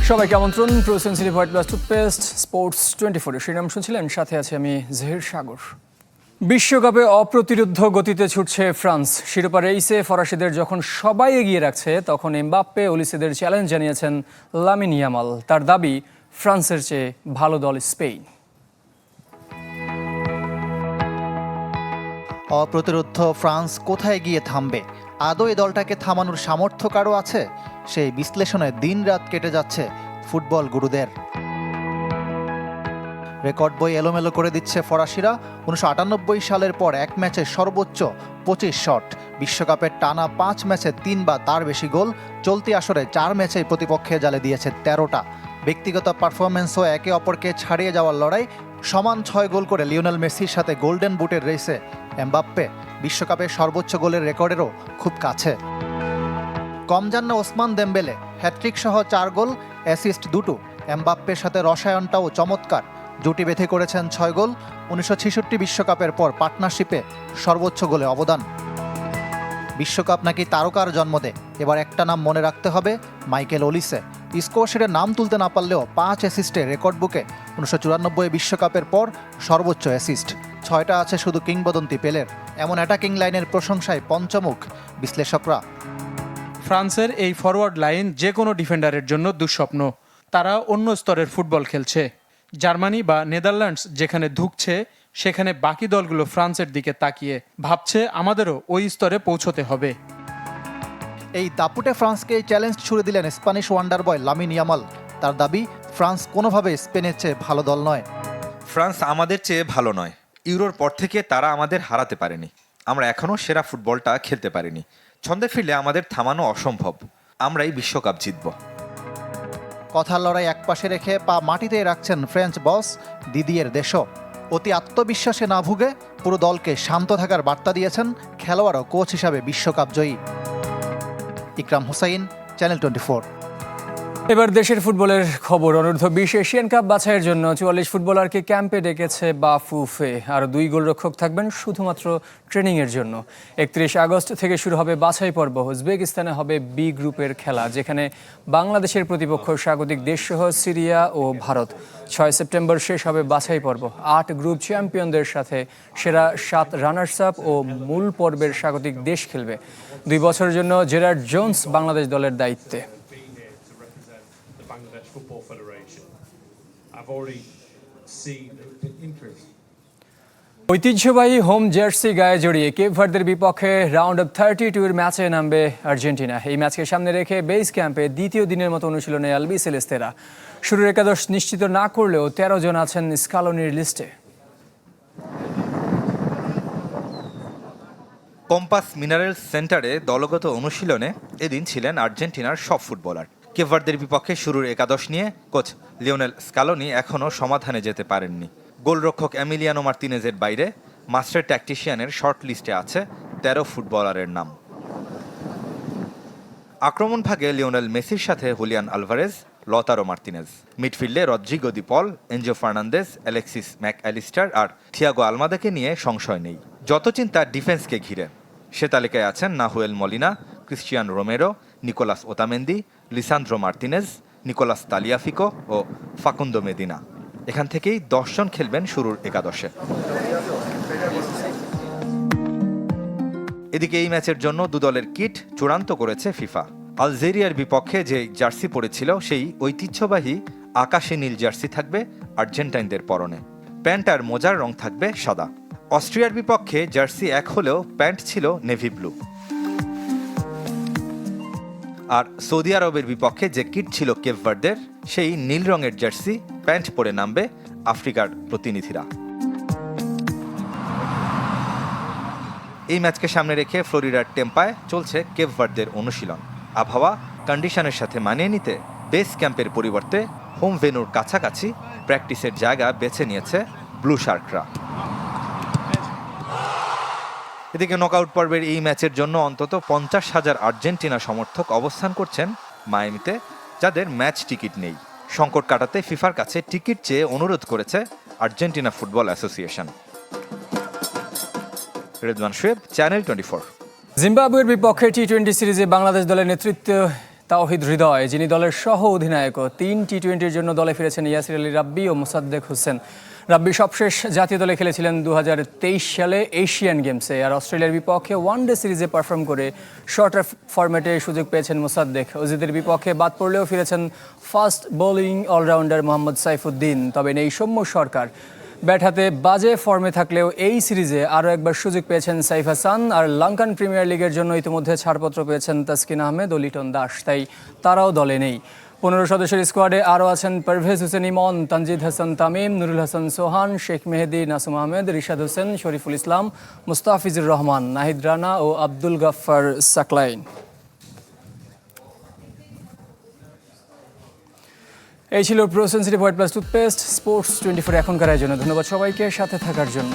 সবাইকে আমন্ত্রণ pro sensitive white plus toothpaste sports 24 শিরোনাম শুনছিলেন, সাথে আছে আমি জহির সাগর। বিশ্বকাপে অপ্রতিরোধ্য গতিতে ছুটছে ফ্রান্স। শিরোপা রেইসে ফরাসিদের যখন সবাই এগিয়ে রাখছে, তখন এমবাপ্পে ওলিসেদের চ্যালেঞ্জ জানিয়েছেন লামিন ইয়ামাল। তার দাবি, ফ্রান্সের চেয়ে ভালো দল স্পেন। অপ্রতিরোধ্য ফ্রান্স কোথায় গিয়ে থামবে? আদৌ এই দলটাকে থামানোর সামর্থ্য কারও আছে? সেই বিশ্লেষণে দিনরাত কেটে যাচ্ছে ফুটবল গুরুদের। রেকর্ড বই এলোমেলো করে দিচ্ছে ফরাসিরা। 1998 সালের পর এক ম্যাচে সর্বোচ্চ 25 শট, বিশ্বকাপের টানা 5 ম্যাচে 3 বা তার বেশি গোল। চলতি আসরে 4 ম্যাচেই প্রতিপক্ষে জালে দিয়েছে 13টা। ব্যক্তিগত পারফরমেন্সও একে অপরকে ছাড়িয়ে যাওয়ার লড়াই। সমান 6 গোল করে লিওনেল মেসির সাথে গোল্ডেন বুটের রেসে এমবাপ্পে বিশ্বকাপের সর্বোচ্চ গোলের রেকর্ডেরও খুব কাছে। কম যান না ওসমান দেমবেলে, হ্যাট্রিক সহ 4 গোল, অ্যাসিস্ট 2টো। এমবাপ্পের সাথে রসায়নটাও চমৎকার, জুটি বেঁধে করেছেন 6 গোল। 1966 বিশ্বকাপের পর পার্টনারশিপে সর্বোচ্চ গোলে অবদান। বিশ্বকাপ নাকি তারকার জন্ম দেয়, এবার একটা নাম মনে রাখতে হবে, মাইকেল ওলিসে। স্কোরশিটে নাম তুলতে না পারলেও 5 অ্যাসিস্টে রেকর্ড বুকে। 1994 বিশ্বকাপের পর সর্বোচ্চ অ্যাসিস্ট, 6টা আছে শুধু কিংবদন্তি পেলের। এমন অ্যাটাকিং লাইনের প্রশংসায় পঞ্চমুখ বিশ্লেষকরা। ফ্রান্সের এই ফরওয়ার্ড লাইন যে কোনো ডিফেন্ডারের জন্য দুঃস্বপ্ন। তারা অন্য স্তরের ফুটবল খেলছে। জার্মানি বা নেদারল্যান্ডস যেখানে ধুঁকছে, সেখানে বাকি দলগুলো ফ্রান্সের দিকে তাকিয়ে ভাবছে আমাদেরও ওই স্তরে পৌঁছতে হবে। এই দাপুটে ফ্রান্সকে চ্যালেঞ্জ ছুড়ে দিলেন স্প্যানিশ ওয়ান্ডার বয় লামিন ইয়ামাল। তার দাবি, ফ্রান্স কোনোভাবে স্পেনের চেয়ে ভালো দল নয়। ফ্রান্স আমাদের চেয়ে ভালো নয়। ইউরোর পর থেকে তারা আমাদের হারাতে পারেনি। আমরা এখনও সেরা ফুটবলটা খেলতে পারিনি। ছন্দে ফিরলে আমাদের থামানো অসম্ভব। আমরাই বিশ্বকাপ জিতব। কথার লড়াই একপাশে রেখে পা মাটিতে রাখছেন ফ্রেঞ্চ বস দিদিয়ের দেশো। অতি আত্মবিশ্বাসে না ভুগে পুরো দলকে শান্ত থাকার বার্তা দিয়েছেন খেলোয়াড় ও কোচ হিসাবে বিশ্বকাপ জয়ী ইকরাম হুসাইন, চ্যানেল 24। এবার দেশের ফুটবলের খবর। অনূর্ধ্ব 20 এশিয়ান কাপ বাছাইয়ের জন্য 44 ফুটবলারকে ক্যাম্পে ডেকেছে বাফুফে। আর 2 গোলরক্ষক থাকবেন শুধুমাত্র ট্রেনিংয়ের জন্য। 31 আগস্ট থেকে শুরু হবে বাছাই পর্ব। উজবেকিস্তানে হবে বি গ্রুপের খেলা, যেখানে বাংলাদেশের প্রতিপক্ষ স্বাগতিক দেশসহ সিরিয়া ও ভারত। 6 সেপ্টেম্বর শেষ হবে বাছাই পর্ব। 8 গ্রুপ চ্যাম্পিয়নদের সাথে সেরা 7 রানার্স আপ ও মূল পর্বের স্বাগতিক দেশ খেলবে। 2 বছরের জন্য জেরার্ড জোন্স বাংলাদেশ দলের দায়িত্বে। ঐতিহ্যবাহী হোম জার্সি গায়ে জড়িয়ে কেপ ভার্দের বিপক্ষে রাউন্ড অফ 32 এর ম্যাচে নামবে আর্জেন্টিনা। এই ম্যাচকে সামনে রেখে বেস ক্যাম্পে দ্বিতীয় দিনের মতো অনুশীলনে আলবি সেলেস্তেরা। শুরুর একাদশ নিশ্চিত না করলেও 13 জন আছেন স্কালোনির লিস্টে। কম্পাস মিনারেলস সেন্টারে দলগত অনুশীলনে এদিন ছিলেন আর্জেন্টিনার সব ফুটবলার। কেপ ভার্দের বিপক্ষে শুরুর একাদশ নিয়ে কোচ লিওনেল স্কালোনি এখনও সমাধানে যেতে পারেননি। গোলরক্ষক এমিলিয়ানো মার্তিনেজের বাইরে মাস্টার ট্যাকটিশিয়ানের শর্ট লিস্টে আছে 13 ফুটবলারের নাম। আক্রমণ ভাগে লিওনেল মেসির সাথে হুলিয়ান আলভারেজ, লতারো মার্তিনেজ। মিডফিল্ডে Rodrigo De Paul, Enzo Fernandez, Alexis Mac Allister আর থিয়াগো আলমাদাকে নিয়ে সংশয় নেই। যত চিন্তা ডিফেন্সকে ঘিরে। সে তালিকায় আছেন Nahuel Molina, Cristian Romero, Nicolas Otamendi, Lisandro Martinez, Nicolas Tagliafico ও ফাকুন্দো মেদিনা। এখান থেকেই 10 জন খেলবেন শুরুর একাদশে। এদিকে এই ম্যাচের জন্য 2 দলের কিট চূড়ান্ত করেছে ফিফা। আলজেরিয়ার বিপক্ষে যে জার্সি পরেছিল, সেই ঐতিহ্যবাহী আকাশী নীল জার্সি থাকবে আর্জেন্টাইনদের পরনে। প্যান্ট আর মোজার রং থাকবে সাদা। অস্ট্রিয়ার বিপক্ষে জার্সি এক হলেও প্যান্ট ছিল নেভি ব্লু। আর সৌদি আরবের বিপক্ষে যে কিট ছিল কেপ ভার্দের, সেই নীল রঙের জার্সি প্যান্ট পরে নামবে আফ্রিকার প্রতিনিধিরা। এই ম্যাচকে সামনে রেখে ফ্লোরিডার টেম্পায় চলছে কেপ ভার্দের অনুশীলন। আবহাওয়া কন্ডিশনের সাথে মানিয়ে নিতে বেস ক্যাম্পের পরিবর্তে হোম ভেন্যুর কাছাকাছি প্র্যাকটিসের জায়গা বেছে নিয়েছে ব্লু শার্করা। এদিকে নকআউট পর্বের এই ম্যাচের জন্য অন্তত 50,000 আর্জেন্টিনা সমর্থক অবস্থান করছেন মায়ামিতে, যাদের ম্যাচ টিকিট নেই। সংকট কাটাতে ফিফার কাছে টিকিট চেয়ে অনুরোধ করেছে Argentina football association. Redwan Shoaib, channel 24। জিম্বাবুয়ের বিপক্ষে টি-20 সিরিজে বাংলাদেশ দলের নেতৃত্ব তাওহিদ হৃদয়, যিনি দলের সহ অধিনায়ক। 3 টি-20-র জন্য দলে ফিরেছেন ইয়াসির আলী রাব্বি ও মোসাদ্দেক হোসেন। রাব্বি সবশেষ জাতীয় দলে খেলেছিলেন 2023 সালে এশিয়ান গেমসে, আর অস্ট্রেলিয়ার বিপক্ষে ওয়ানডে সিরিজে পারফর্ম করে শর্টার ফরম্যাটে সুযোগ পেয়েছেন মোসাদ্দেক। অজিদের বিপক্ষে বাদ পড়লেও ফিরেছেন fast bowling allrounder Mohammad Saifuddin. তবে নেই সৌম্য সরকার। ব্যাট হাতে বাজে ফর্মে থাকলেও এই সিরিজে আরও একবার সুযোগ পেয়েছেন সাইফ হাসান, আর লঙ্কান প্রিমিয়ার লিগের জন্য ইতিমধ্যে ছাড়পত্র পেয়েছেন তাসকিন আহমেদ ও লিটন দাস, তাই তারাও দলে নেই। 15 সদস্যের স্কোয়াডে আরও আছেন পারভেজ হোসেন ইমন, তানজিদ হাসান তামিম, নুরুল হাসান সোহান, শেখ মেহেদি, নাসুম আহমেদ, রিশাদ হোসেন, শরীফুল ইসলাম, মুস্তাফিজুর রহমান, নাহিদ রানা ও আব্দুল গাফফার সাকলাইন। এই ছিল pro sensitive white plus toothpaste. Sports 24 এখনকার আয়োজনে ধন্যবাদ সবাইকে সাথে থাকার জন্য।